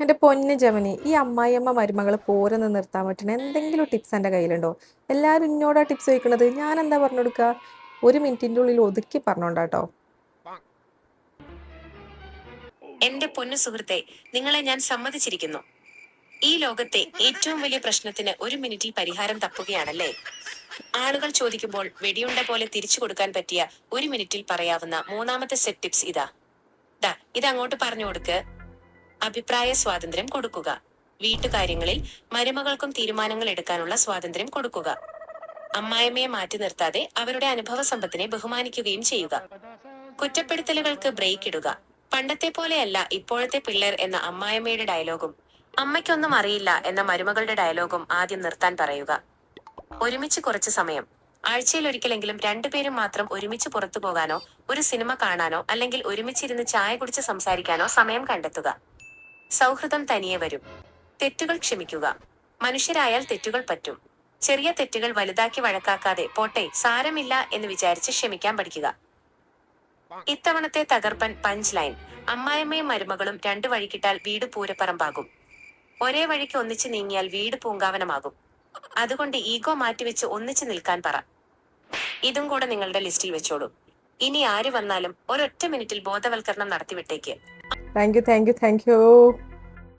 എൻ്റെ പൊന്ന് ജമനി, ഈ അമ്മായിയമ്മ മരുമകൾ പോരൊന്ന് നിർത്താൻ പറ്റണ എന്തെങ്കിലും ടിപ്സ് എൻ്റെ കയ്യിലുണ്ടോ? എല്ലാവരും ഇന്നോടാ ടിപ്സ് ചോദിക്കണത്. ഞാൻ എന്താ പറഞ്ഞു കൊടുക്കുക? ഒരു മിനിറ്റിൻ്റെ ഉള്ളിൽ ഒതുക്കി പറഞ്ഞോണ്ടാട്ടോ. എന്റെ പൊന്നു സുഹൃത്തെ, നിങ്ങളെ ഞാൻ സമ്മതിച്ചിരിക്കുന്നു. ഈ ലോകത്തെ ഏറ്റവും വലിയ പ്രശ്നത്തിന് ഒരു മിനിറ്റിൽ പരിഹാരം തപ്പുകയാണല്ലേ? ആളുകൾ ചോദിക്കുമ്പോൾ വെടിയുണ്ട പോലെ തിരിച്ചു കൊടുക്കാൻ പറ്റിയ ഒരു മിനിറ്റിൽ പറയാവുന്ന മൂന്നാമത്തെ സെറ്റ് ടിപ്സ് ഇതാ. ഇതങ്ങോട്ട് പറഞ്ഞു കൊടുക്ക്. അഭിപ്രായ സ്വാതന്ത്ര്യം കൊടുക്കുക. വീട്ടുകാര്യങ്ങളിൽ മരുമകൾക്കും തീരുമാനങ്ങൾ എടുക്കാനുള്ള സ്വാതന്ത്ര്യം കൊടുക്കുക. അമ്മായിമ്മയെ മാറ്റി നിർത്താതെ അവരുടെ അനുഭവ സമ്പത്തിനെ ബഹുമാനിക്കുകയും ചെയ്യുക. കുറ്റപ്പെടുത്തലുകൾക്ക് ബ്രേക്ക് ഇടുക. പണ്ടത്തെ പോലെയല്ല ഇപ്പോഴത്തെ പിള്ളേർ എന്ന അമ്മായിമ്മയുടെ ഡയലോഗും അമ്മയ്ക്കൊന്നും അറിയില്ല എന്ന മരുമകളുടെ ഡയലോഗും ആദ്യം നിർത്താൻ പറയുക. ഒരുമിച്ച് കുറച്ച് സമയം. ആഴ്ചയിൽ ഒരിക്കലെങ്കിലും രണ്ടുപേരും മാത്രം ഒരുമിച്ച് പുറത്തു പോകാനോ ഒരു സിനിമ കാണാനോ അല്ലെങ്കിൽ ഒരുമിച്ചിരുന്ന് ചായ കുടിച്ച് സംസാരിക്കാനോ സമയം കണ്ടെത്തുക. സൗഹൃദം തനിയെ വരും. തെറ്റുകൾ ക്ഷമിക്കുക. മനുഷ്യരായാൽ തെറ്റുകൾ പറ്റും. ചെറിയ തെറ്റുകൾ വലുതാക്കി വഴക്കാക്കാതെ പോട്ടെ സാരമില്ല എന്ന് വിചാരിച്ച് ക്ഷമിക്കാൻ പഠിക്കുക. ഇത്തവണത്തെ തകർപ്പൻ പഞ്ച് ലൈൻ: അമ്മായിമ്മയും മരുമകളും രണ്ടു വഴിക്കിട്ടാൽ വീട് പൂരപ്പറമ്പാകും. ഒരേ വഴിക്ക് ഒന്നിച്ച് നീങ്ങിയാൽ വീട് പൂങ്കാവനമാകും. അതുകൊണ്ട് ഈഗോ മാറ്റിവെച്ച് ഒന്നിച്ച് നിൽക്കാൻ പറ. ഇതും കൂടെ നിങ്ങളുടെ ലിസ്റ്റിൽ വെച്ചോളൂ. ഇനി ആര് വന്നാലും ഒരൊറ്റ മിനിറ്റിൽ ബോധവൽക്കരണം നടത്തിവിട്ടേക്ക്. Thank you.